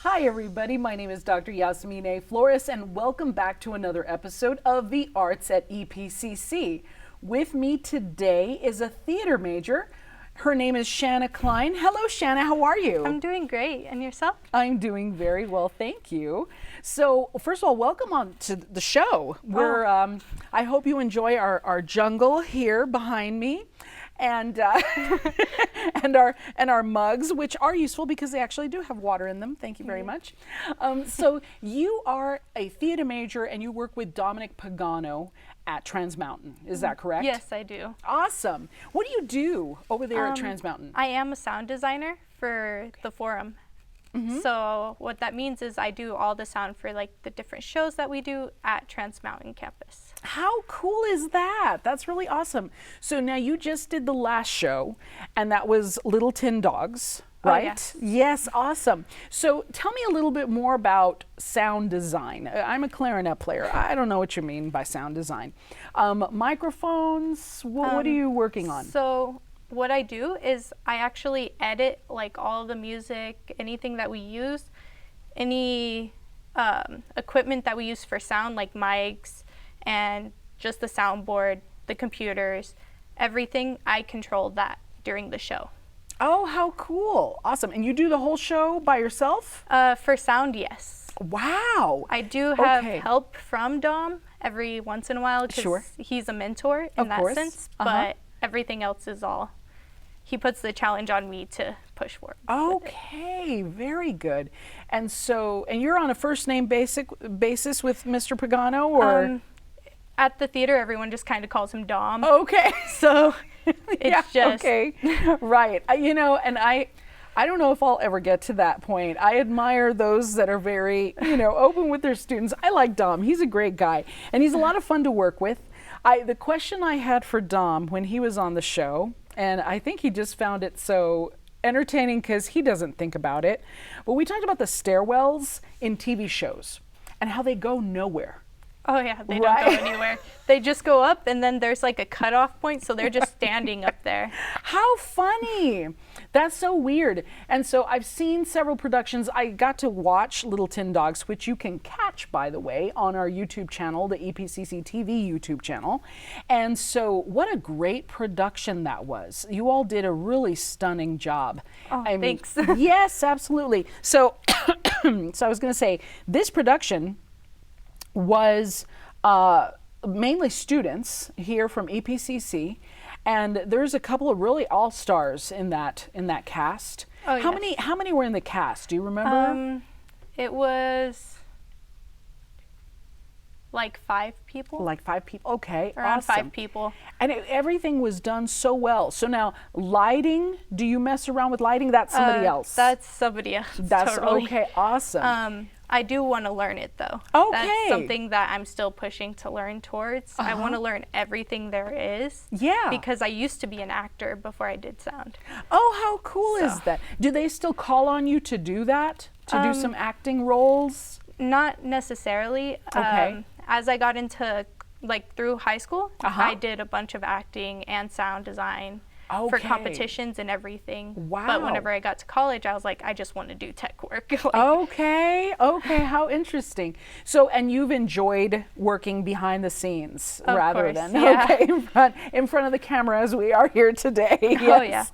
Hi everybody, my name is Dr. Yasmin Flores and welcome back to another episode of The Arts at Epcc. With me today is a theater major. Her name is Shanna Kline. Hello Shanna, how are you? I'm doing great, and yourself? I'm doing very well, thank you. So first of all, welcome on to the show. I hope you enjoy our jungle here behind me. And and our mugs, which are useful because they actually do have water in them. Thank you very much. So you are a theater major and you work with Dominic Pagano at Trans Mountain. Is that correct? Yes, I do. Awesome. What do you do over there at Trans Mountain? I am a sound designer for the forum. So what that means is I do all the sound for like the different shows that we do at Trans Mountain campus. How cool is that? That's really awesome. So now you just did the last show and that was Little Tin Dogs, right? Oh, yes. Yes, awesome. So tell me a little bit more about sound design. I'm a clarinet player. I don't know what you mean by sound design. Microphones, what are you working on? So what I do is I actually edit like all the music, anything that we use, any equipment that we use for sound like mics and just the soundboard, the computers, everything. I control that during the show. Oh, how cool. Awesome. And you do the whole show by yourself? For sound, yes. Wow. I do have help from Dom every once in a while because he's a mentor in that sense, but everything else is all, he puts the challenge on me to push forward. Okay, very good. And so, and you're on a first name basis with Mr. Pagano, or? At the theater, everyone just kind of calls him Dom. Okay. So it's just. Okay, right. You know, and I don't know if I'll ever get to that point. I admire those that are very, open with their students. I like Dom. He's a great guy, and he's a lot of fun to work with. The question I had for Dom when he was on the show, and I think he just found it so entertaining because he doesn't think about it, but we talked about the stairwells in TV shows and how they go nowhere. Oh yeah, they don't go anywhere. They just go up and then there's like a cutoff point, so they're just standing up there. How funny. That's so weird. And so I've seen several productions. I got to watch Little Tin Dogs, which you can catch, by the way, on our YouTube channel, the EPCC TV YouTube channel. And so what a great production that was. You all did a really stunning job. Oh, thanks. Yes, absolutely. So, so I was going to say, this production was mainly students here from EPCC, and there's a couple of really all-stars in that cast. Oh, How many were in the cast? Do you remember? It was like 5 people. Like 5 people. Okay, around awesome. 5 people. And everything was done so well. So now lighting, do you mess around with lighting? That's somebody else. That's somebody else. That's totally. Okay, awesome. I do want to learn it though. Okay. That's something that I'm still pushing to learn towards. I want to learn everything there is. Yeah. Because I used to be an actor before I did sound. Oh, how cool is that? Do they still call on you to do that? To do some acting roles? Not necessarily. Okay. As I got into, like, through high school, I did a bunch of acting and sound design for competitions and everything. Wow. But whenever I got to college, I was like, I just want to do tech work. Okay, how interesting. So, and you've enjoyed working behind the scenes rather than in front of the camera as we are here today. Oh, yeah.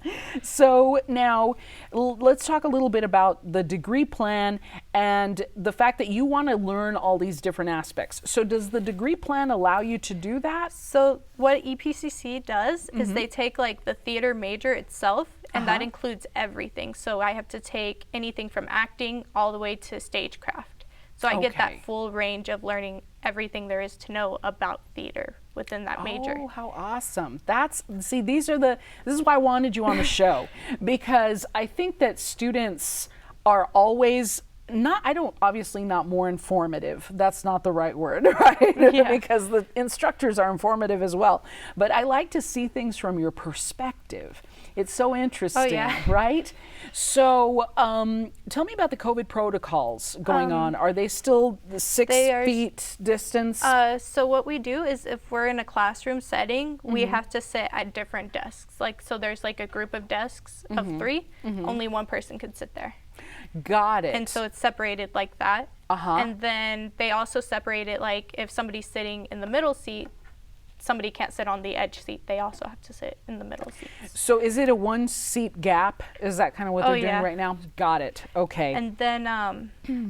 So now let's talk a little bit about the degree plan and the fact that you want to learn all these different aspects. So does the degree plan allow you to do that? So what EPCC does is they take like the theater major itself, and that includes everything. So I have to take anything from acting all the way to stagecraft. So I get that full range of learning everything there is to know about theater within that major. Oh, how awesome. See, this is why I wanted you on the show, because I think that students are always obviously not more informative. That's not the right word, right? Yeah. Because the instructors are informative as well. But I like to see things from your perspective. It's so interesting, right? So tell me about the Cobit Protocols going on. Are they still the 6 feet distance? So what we do is if we're in a classroom setting, we have to sit at different desks. So there's like a group of desks of 3. Only one person could sit there. Got it. And so it's separated like that. Uh-huh. And then they also separate it like if somebody's sitting in the middle seat, somebody can't sit on the edge seat. They also have to sit in the middle seat. So is it a 1 seat gap? Is that kind of what they're doing right now? Got it. Okay. And then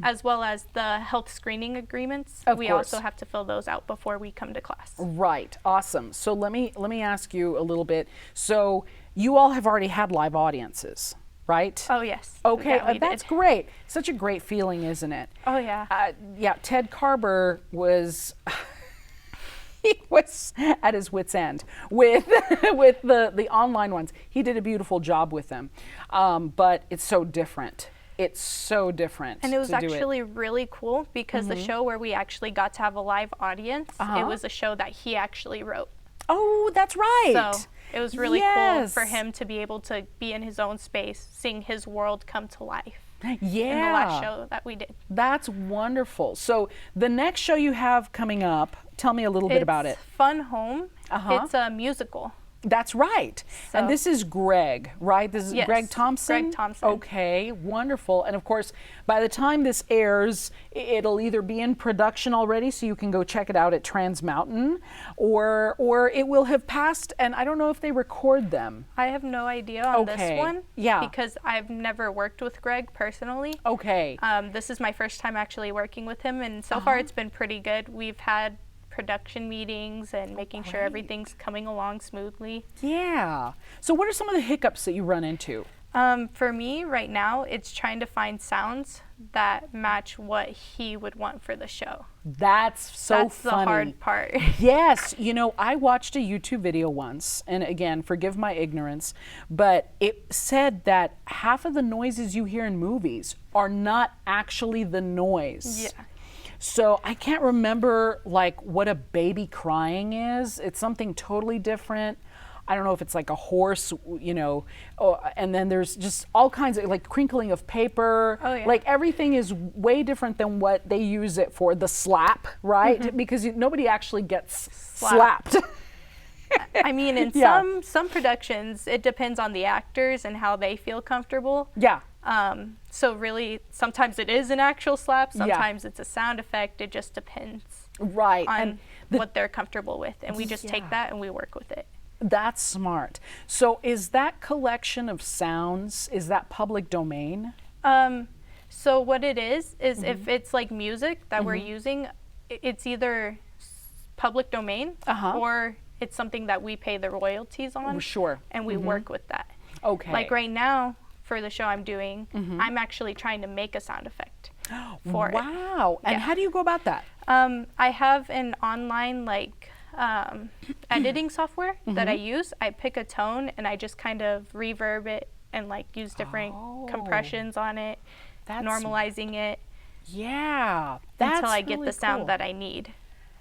as well as the health screening agreements, we also have to fill those out before we come to class. Right. Awesome. So let me ask you a little bit. So you all have already had live audiences, right? Oh, yes. Okay, Yeah, we that's did. great. Such a great feeling, isn't it? Oh, yeah. Yeah, Ted Carber was he was at his wit's end with with the online ones. He did a beautiful job with them, but it's so different. It's so different. And it was actually really cool because the show where we actually got to have a live audience, it was a show that he actually wrote. Oh, that's right. So it was really cool for him to be able to be in his own space, seeing his world come to life. Yeah. In the last show that we did. That's wonderful. So the next show you have coming up, tell me a little bit about it. It's Fun Home. It's a musical. That's right. So, and this is Greg, right? This is Greg Thompson? Greg Thompson. Okay, wonderful. And of course, by the time this airs, it'll either be in production already, so you can go check it out at Trans Mountain, or it will have passed, and I don't know if they record them. I have no idea on this one. Yeah. Because I've never worked with Greg personally. Okay. This is my first time actually working with him, and so far it's been pretty good. We've had production meetings and making sure everything's coming along smoothly. Yeah. So what are some of the hiccups that you run into? For me right now, it's trying to find sounds that match what he would want for the show. That's so That's funny. the hard part. Yes. You know, I watched a YouTube video once, and again, forgive my ignorance, but it said that half of the noises you hear in movies are not actually the noise. Yeah. So I can't remember like what a baby crying is. It's something totally different. I don't know if it's like a horse, you know, and then there's just all kinds of like crinkling of paper. Oh, yeah. Like everything is way different than what they use it for. The slap, right? Because nobody actually gets slapped. I mean, in some productions, it depends on the actors and how they feel comfortable. Yeah. So really, sometimes it is an actual slap, sometimes it's a sound effect. It just depends Right. on And what they're comfortable with. And we just take that and we work with it. that's smart. So is that collection of sounds, is that public domain? So what it is if it's like music that we're using, it's either public domain or it's something that we pay the royalties on. Sure. And we work with that. Okay. Like right now, for the show I'm doing, I'm actually trying to make a sound effect for it. Wow. And how do you go about that? I have an online like editing software that I use. I pick a tone and I just kind of reverb it and like use different compressions on it, normalizing it. Yeah. That's until I get really the sound cool. that I need.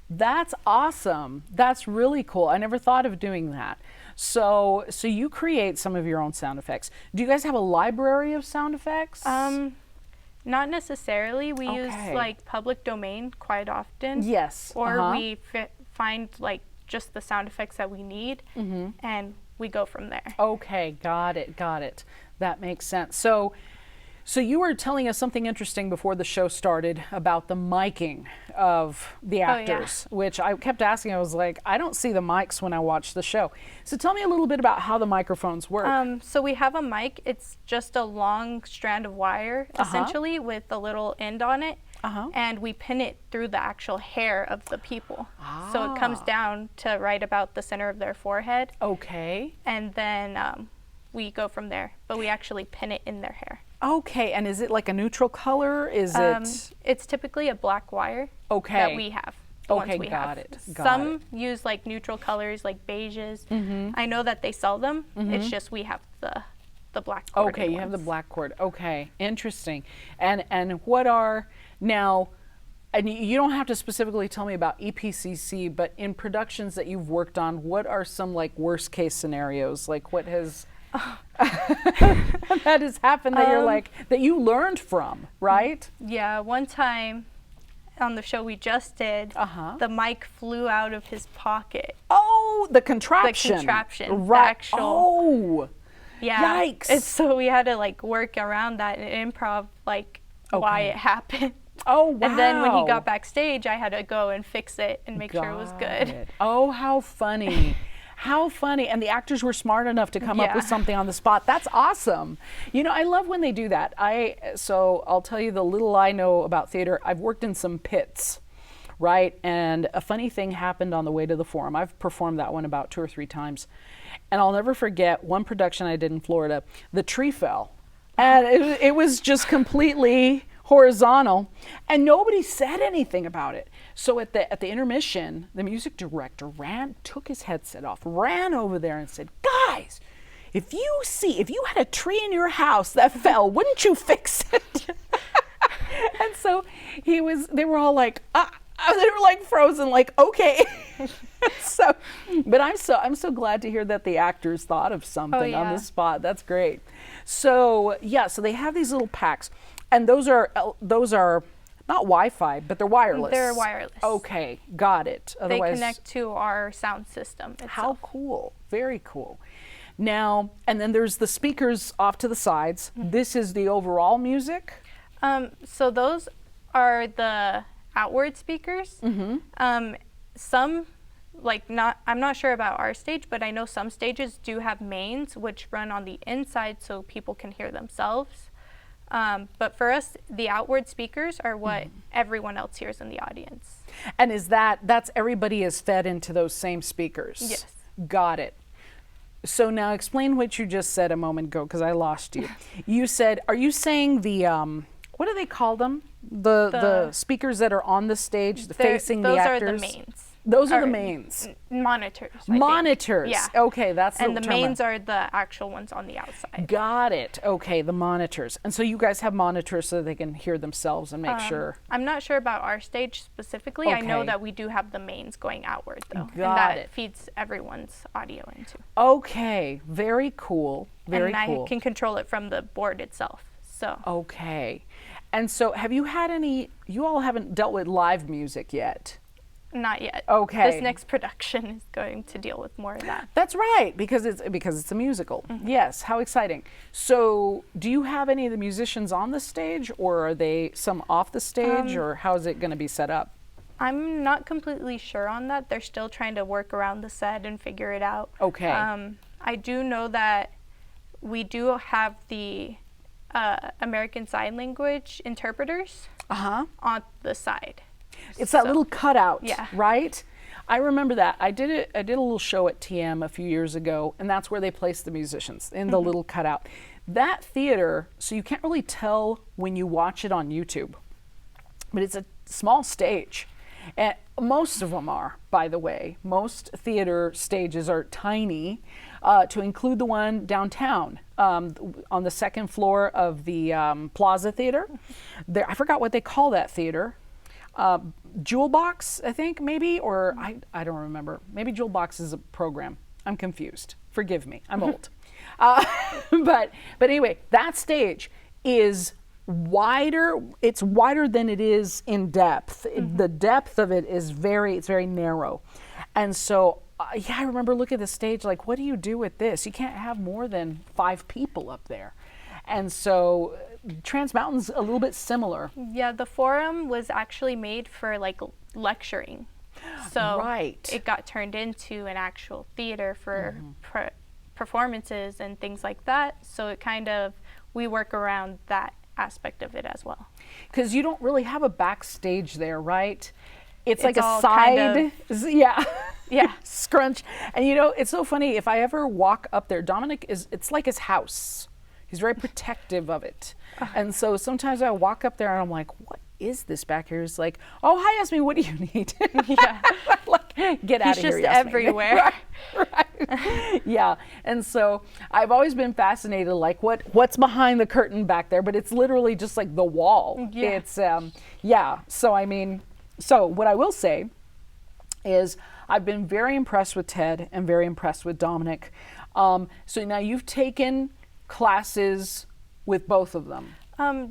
That's awesome. That's really cool. I never thought of doing that. So you create some of your own sound effects. Do you guys have a library of sound effects? Not necessarily. We use like public domain quite often. Yes. Or we find like just the sound effects that we need and we go from there. Okay, got it. That makes sense. So you were telling us something interesting before the show started about the miking of the actors, which I kept asking. I was like, I don't see the mics when I watch the show. So tell me a little bit about how the microphones work. So we have a mic. It's just a long strand of wire, essentially, with a little end on it. And we pin it through the actual hair of the people. So it comes down to right about the center of their forehead. Okay. And then we go from there. But we actually pin it in their hair. Okay, and is it like a neutral color? Is it? It's typically a black wire that we have. Okay, got it. Some use like neutral colors like beiges. I know that they sell them. It's just we have the black cord. Okay, you have the black cord. Okay, interesting. And what are now? And you don't have to specifically tell me about Epcc, but in productions that you've worked on, what are some like worst case scenarios? Like what has that has happened that you're like that you learned from, right? Yeah, one time on the show we just did, the mic flew out of his pocket. Oh, the contraption. The contraption. Right. The actual. Yeah. Yikes. And so we had to like work around that and improv like why it happened. Oh, wow. And then when he got backstage, I had to go and fix it and make sure it was good. It. Oh, how funny. How funny. And the actors were smart enough to come up with something on the spot. That's awesome. You know, I love when they do that. So I'll tell you the little I know about theater. I've worked in some pits, right? And a funny thing happened on the way to the Forum. I've performed that one about 2 or 3 times. And I'll never forget one production I did in Florida. The tree fell. And it was just completely horizontal, and nobody said anything about it. So at the intermission, the music director took his headset off, ran over there and said, "Guys, if you had a tree in your house that fell, wouldn't you fix it?" And so they were all like, they were like frozen, like, okay. But I'm so glad to hear that the actors thought of something on the spot. That's great. So so they have these little packs. And those are not Wi-Fi, but they're wireless. They're wireless. Okay, got it. Otherwise, they connect to our sound system itself. How cool. Very cool. Now, and then there's the speakers off to the sides. This is the overall music? So those are the outward speakers. Some, I'm not sure about our stage, but I know some stages do have mains which run on the inside so people can hear themselves. But for us, the outward speakers are what everyone else hears in the audience. And that's everybody is fed into those same speakers? Yes. Got it. So now explain what you just said a moment ago, because I lost you. You said, are you saying the, what do they call them? The speakers that are on the stage facing the actors? Those are the mains. Those are the mains. Monitors. Monitors. Yeah. Okay, that's and the mains are the actual ones on the outside. Got it. Okay, the monitors. And so you guys have monitors so they can hear themselves and make sure. I'm not sure about our stage specifically. Okay. I know that we do have the mains going outward though. Got and that it. feeds everyone's audio into. Okay, very cool. Very cool. I can control it from the board itself. So. Okay. And so have you had you all haven't dealt with live music yet? Not yet. Okay. This next production is going to deal with more of that. That's right, because it's a musical. Yes, how exciting. So do you have any of the musicians on the stage, or are they some off the stage, or how is it going to be set up? I'm not completely sure on that. They're still trying to work around the set and figure it out. Okay. I do know that we do have the American Sign Language interpreters on the side. It's that little cutout, yeah. Right? I remember that. I did a little show at TM a few years ago, and that's where they placed the musicians, in the little cutout. That theater, so you can't really tell when you watch it on YouTube, but it's a small stage. And most of them are, by the way. Most theater stages are tiny, to include the one downtown on the second floor of the Plaza Theater. I forgot what they call that theater. Jewel Box, I think, maybe, or I don't remember. Maybe Jewel Box is a program. I'm confused. Forgive me. I'm old. But anyway, that stage is wider. It's wider than it is in depth. The depth of it is it's very narrow. And so, I remember looking at the stage like, what do you do with this? You can't have more than 5 people up there. And so Trans Mountain's a little bit similar. Yeah, the Forum was actually made for like lecturing. So it got turned into an actual theater for performances and things like that. So we work around that aspect of it as well. Because you don't really have a backstage there, right? It's like a side, yeah, scrunch. And it's so funny, if I ever walk up there, it's like his house. He's very protective of it. And so sometimes I walk up there and I'm like, what is this back here? He's like, oh, hi, Yasmin, what do you need? Yeah. Like, get out of here, Yasmin. He's just everywhere. Right. Yeah. And so I've always been fascinated, like, what's behind the curtain back there? But it's literally just like the wall. Yeah. It's, So what I will say is I've been very impressed with Ted and very impressed with Dominic. So now you've taken classes with both of them?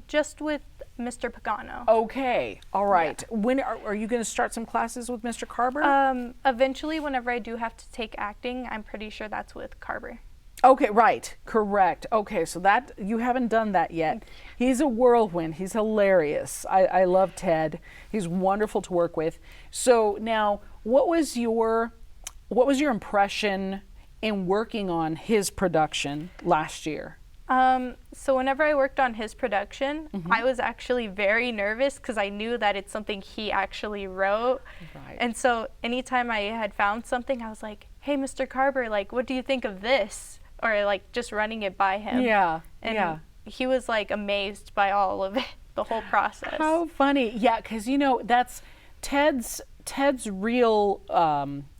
Just with Mr. Pagano. Okay, all right. Yeah. When are you going to start some classes with Mr. Carver? Eventually, whenever I do have to take acting, I'm pretty sure that's with Carver. Okay, right. Correct. Okay, so that you haven't done that yet. He's a whirlwind. He's hilarious. I love Ted. He's wonderful to work with. So now, what was your impression in working on his production last year? So whenever I worked on his production, I was actually very nervous because I knew that it's something he actually wrote. Right. And so anytime I had found something, I was like, hey, Mr. Carver, like, what do you think of this? Or like just running it by him. Yeah. And he was like amazed by all of it, the whole process. How funny. Yeah, because that's Ted's real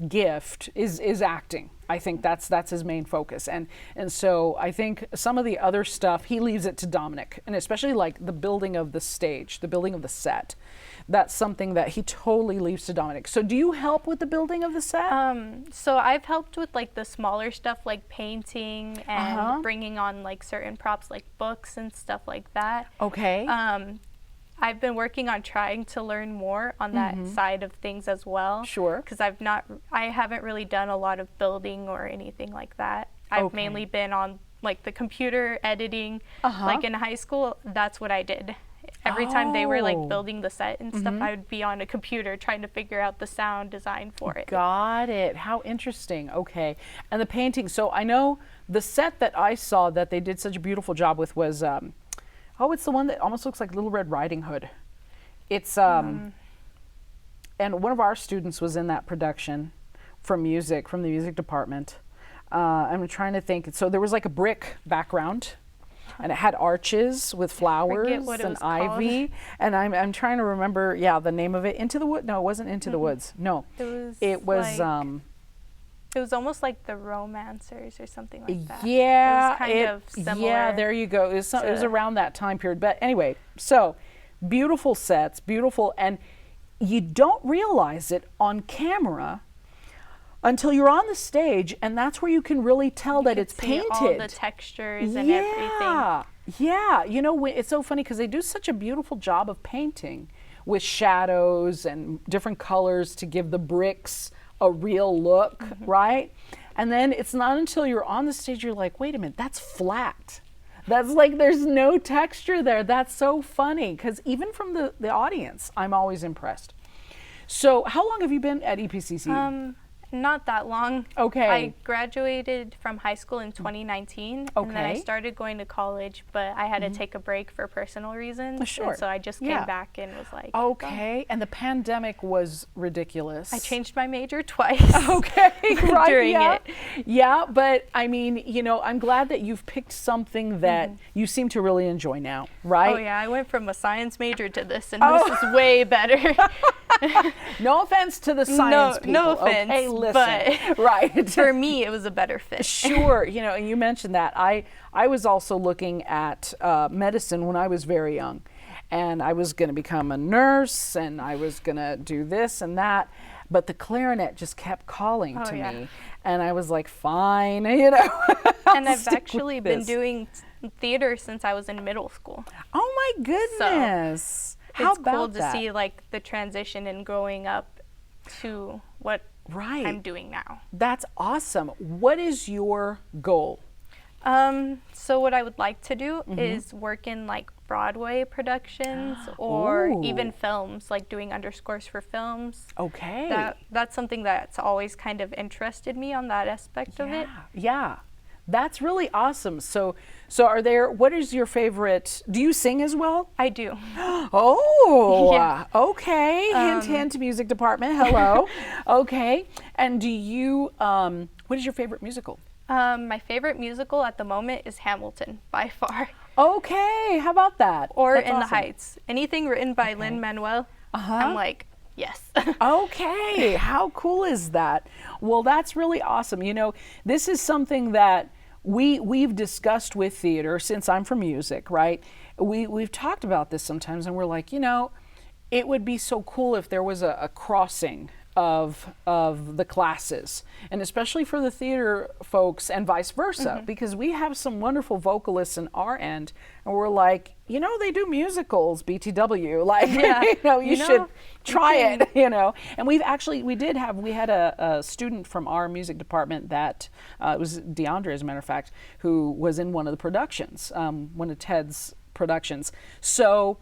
gift is acting. I think that's his main focus, and so I think some of the other stuff he leaves it to Dominic, and especially like the building of the stage, the building of the set. That's something that he totally leaves to Dominic. So do you help with the building of the set? So I've helped with like the smaller stuff like painting and bringing on like certain props like books and stuff like that. Okay. I've been working on trying to learn more on that side of things as well. Sure. Because I haven't really done a lot of building or anything like that. I've mainly been on like the computer editing. Like in high school, that's what I did. Every time they were like building the set and stuff, I would be on a computer trying to figure out the sound design for it. Got it. How interesting. Okay. And the painting. So I know the set that I saw that they did such a beautiful job with was it's the one that almost looks like Little Red Riding Hood. It's and one of our students was in that production from the music department. I'm trying to think. So there was like a brick background, and it had arches with flowers and ivy. And I'm trying to remember, the name of it. Into the Wood? No, it wasn't Into the Woods. No, it was. It was almost like the Romancers or something like that. Yeah, it was kind of similar. Yeah, there you go. It was around that time period. But anyway, so beautiful sets, beautiful, and you don't realize it on camera until you're on the stage, and that's where you can really tell that it's painted. All the textures and everything. Yeah, it's so funny because they do such a beautiful job of painting with shadows and different colors to give the bricks a real look, right? And then it's not until you're on the stage you're like, wait a minute, that's flat. That's like there's no texture there. That's so funny because even from the audience, I'm always impressed. So how long have you been at EPCC? Not that long. Okay. I graduated from high school in 2019, and then I started going to college, but I had to take a break for personal reasons. Sure. And so I just came back and was like, okay. And the pandemic was ridiculous. I changed my major twice. Okay. Right. During it. Yeah, but I mean, I'm glad that you've picked something that you seem to really enjoy now, right? Oh yeah, I went from a science major to this, and this is way better. No offense to the science people. No offense. Okay, listen. But right. For me, it was a better fit. Sure. And you mentioned that. I was also looking at medicine when I was very young. And I was going to become a nurse, and I was going to do this and that. But the clarinet just kept calling to me. And I was like, fine, And I've actually been doing theater since I was in middle school. Oh, my goodness. So how it's about cool that? to see like the transition and growing up to what I'm doing now. That's awesome. What is your goal? So what I would like to do is work in like Broadway productions or even films, like doing underscores for films. Okay. That's something that's always kind of interested me on that aspect of it. Yeah. That's really awesome. So what is your favorite, do you sing as well? I do. Okay. Hint, hint, music department, hello. Okay. And do you, what is your favorite musical? My favorite musical at the moment is Hamilton, by far. Okay, how about that? Or That's In awesome. the Heights. Anything written by Lin-Manuel, I'm like, yes. Okay, how cool is that? Well, that's really awesome. This is something that we've discussed with theater since I'm from music, right? We've talked about this sometimes, and we're like, it would be so cool if there was a crossing of the classes, and especially for the theater folks and vice versa, because we have some wonderful vocalists in our end, and we're like, they do musicals, BTW, like, you should try it, And we had a student from our music department that, it was DeAndre, as a matter of fact, who was in one of the productions, one of Ted's productions. So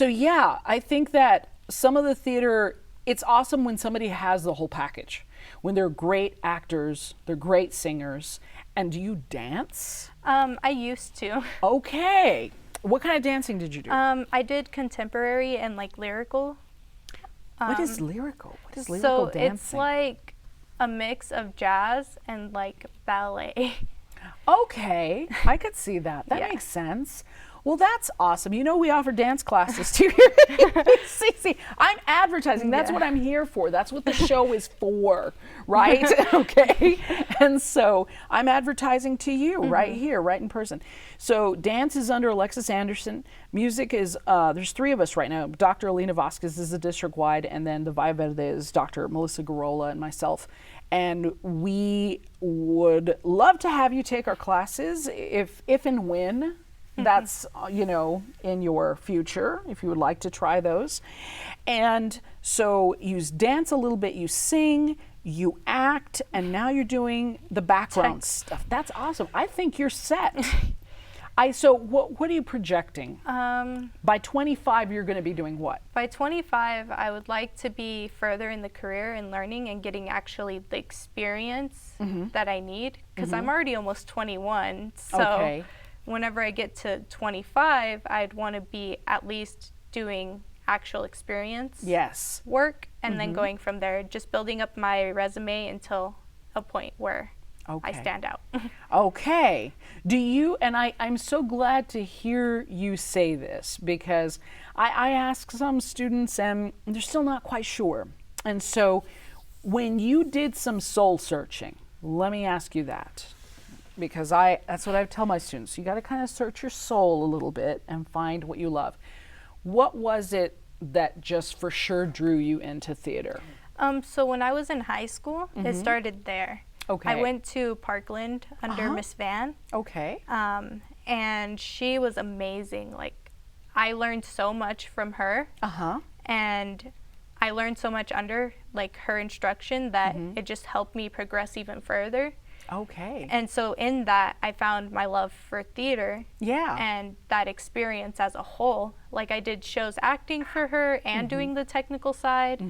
yeah, I think that some of the theater, it's awesome when somebody has the whole package, when they're great actors, they're great singers. And do you dance? I used to. Okay. What kind of dancing did you do? I did contemporary and like lyrical. What is lyrical? What is lyrical dancing? It's like a mix of jazz and like ballet. Okay, I could see that. That makes sense. Well, that's awesome. We offer dance classes too. See, I'm advertising. That's what I'm here for. That's what the show is for, right? Okay. And so I'm advertising to you right here, right in person. So dance is under Alexis Anderson. Music is, there's 3 of us right now. Dr. Alina Vasquez is the district-wide, and then the Via Verde is Dr. Melissa Garola and myself. And we would love to have you take our classes if and when that's, in your future, if you would like to try those. And so you dance a little bit, you sing, you act, and now you're doing the background stuff. That's awesome. I think you're set. So what are you projecting? By 25, you're going to be doing what? By 25, I would like to be further in the career and learning and getting actually the experience that I need, because I'm already almost 21. So whenever I get to 25, I'd want to be at least doing actual experience work, and then going from there, just building up my resume until a point where I stand out. Okay. Do you, and I'm so glad to hear you say this, because I ask some students and they're still not quite sure. And so when you did some soul searching, let me ask you that. Because that's what I tell my students. You got to kind of search your soul a little bit and find what you love. What was it that just for sure drew you into theater? So when I was in high school, it started there. Okay. I went to Parkland under Miss Van. Okay. And she was amazing. Like, I learned so much from her. And I learned so much under like her instruction that it just helped me progress even further. Okay. And so in that, I found my love for theater. Yeah. And that experience as a whole. Like, I did shows acting for her and doing the technical side.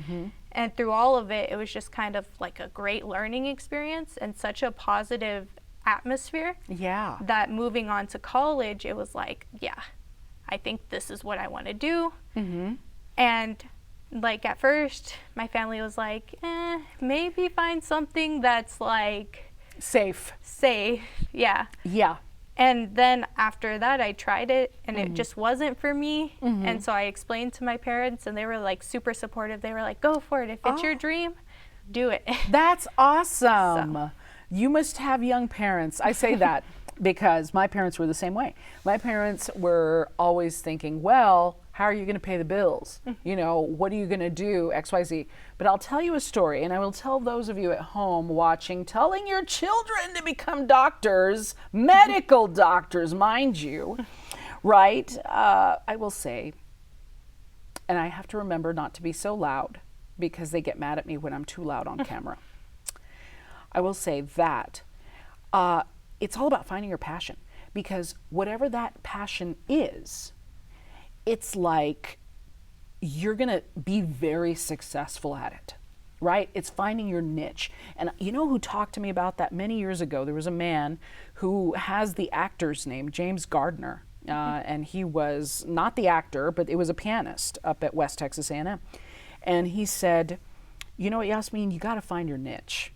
And through all of it, it was just kind of like a great learning experience and such a positive atmosphere. Yeah. That moving on to college, it was like, I think this is what I want to do. And like at first, my family was like, maybe find something that's like safe, yeah. And then after that, I tried it, and it just wasn't for me. And so I explained to my parents, and they were like super supportive. They were like, go for it. If it's your dream, do it. That's awesome. You must have young parents. I say that because my parents were the same way. My parents were always thinking, well, how are you going to pay the bills? What are you going to do? X, Y, Z. But I'll tell you a story, and I will tell those of you at home watching, telling your children to become doctors, medical doctors, mind you, right? I will say, and I have to remember not to be so loud because they get mad at me when I'm too loud on camera. I will say that it's all about finding your passion, because whatever that passion is, it's like you're going to be very successful at it, right? It's finding your niche. And you know who talked to me about that many years ago? There was a man who has the actor's name, James Gardner, and he was not the actor, but it was a pianist up at West Texas A&M. And he said, you know what, Yasmin, you got to find your niche.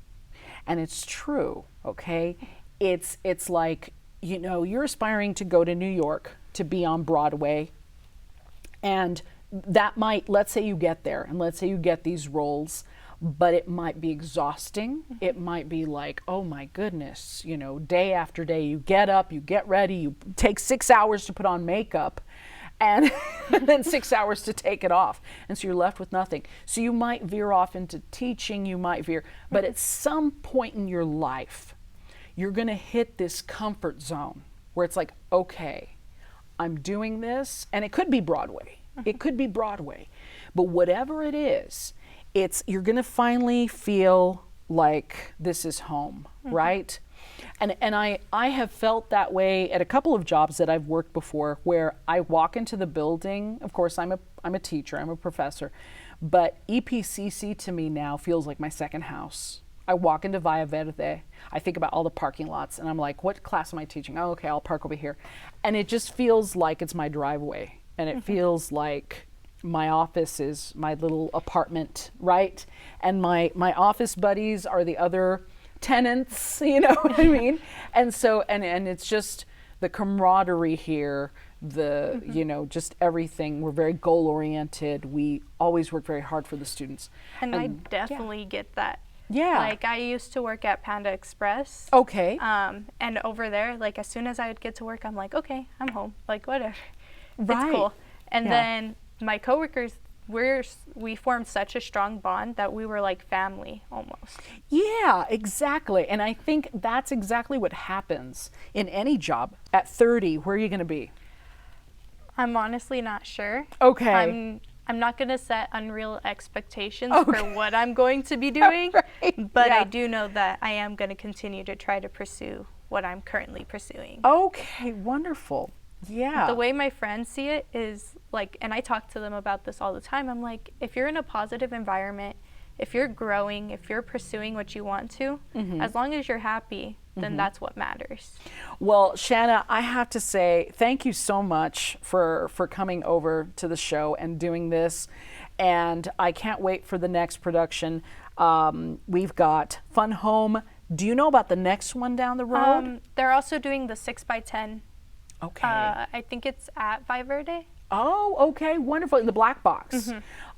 And it's true, okay? It's like, you're aspiring to go to New York to be on Broadway. And that might, let's say you get there, and let's say you get these roles, but it might be exhausting. It might be like, oh my goodness, day after day, you get up, you get ready, you take 6 hours to put on makeup, and then 6 hours to take it off. And so you're left with nothing. So you might veer off into teaching, you might veer, but at some point in your life, you're going to hit this comfort zone where it's like, okay, I'm doing this, and it could be Broadway. It could be Broadway. But whatever it is, you're going to finally feel like this is home, right? And I have felt that way at a couple of jobs that I've worked before, where I walk into the building. Of course, I'm a teacher, I'm a professor, but EPCC to me now feels like my second house. I walk into Via Verde, I think about all the parking lots, and I'm like, what class am I teaching? Oh, okay, I'll park over here. And it just feels like it's my driveway, and it feels like my office is my little apartment, right? And my office buddies are the other tenants, you know what I mean? And so, and it's just the camaraderie here, you know, just everything. We're very goal oriented. We always work very hard for the students. And I definitely get that. Yeah. Like, I used to work at Panda Express. Okay. And over there, like, as soon as I would get to work, I'm like, okay, I'm home. Like, whatever. Right. It's cool. And then my coworkers, we formed such a strong bond that we were like family almost. Yeah, exactly. And I think that's exactly what happens in any job. At 30, where are you going to be? I'm honestly not sure. Okay. I'm not going to set unreal expectations for what I'm going to be doing, but I do know that I am going to continue to try to pursue what I'm currently pursuing. Okay, wonderful. Yeah. The way my friends see it is like, and I talk to them about this all the time, I'm like, if you're in a positive environment, if you're growing, if you're pursuing what you want to, as long as you're happy, then that's what matters. Well, Shanna, I have to say thank you so much for coming over to the show and doing this. And I can't wait for the next production. We've got Fun Home. Do you know about the next one down the road? They're also doing the 6x10. Okay. I think it's at Via Verde. Oh, okay, wonderful. In the black box.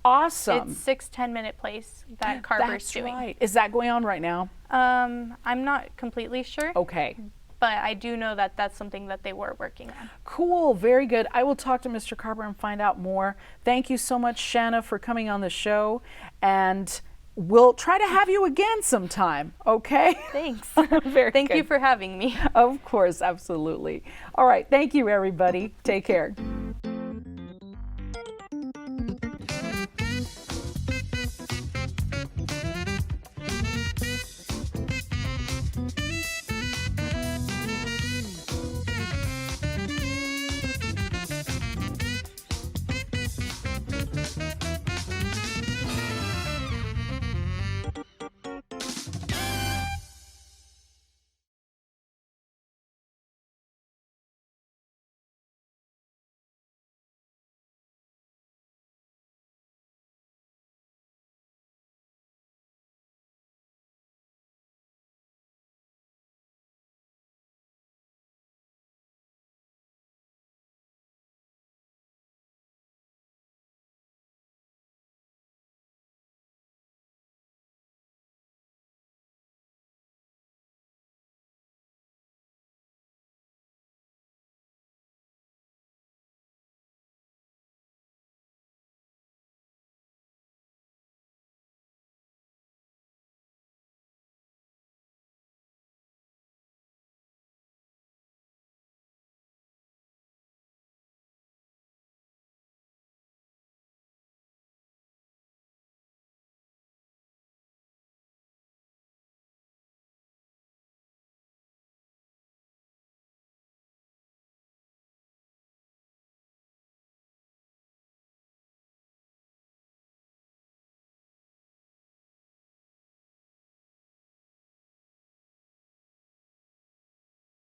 Awesome. It's 6 10-minute plays that Carver's doing. That's right. Is that going on right now? I'm not completely sure. Okay. But I do know that that's something that they were working on. Cool, very good. I will talk to Mr. Carver and find out more. Thank you so much, Shanna, for coming on the show. And we'll try to have you again sometime, okay? Thanks. Thank you for having me. Of course, absolutely. All right, thank you, everybody. Take care.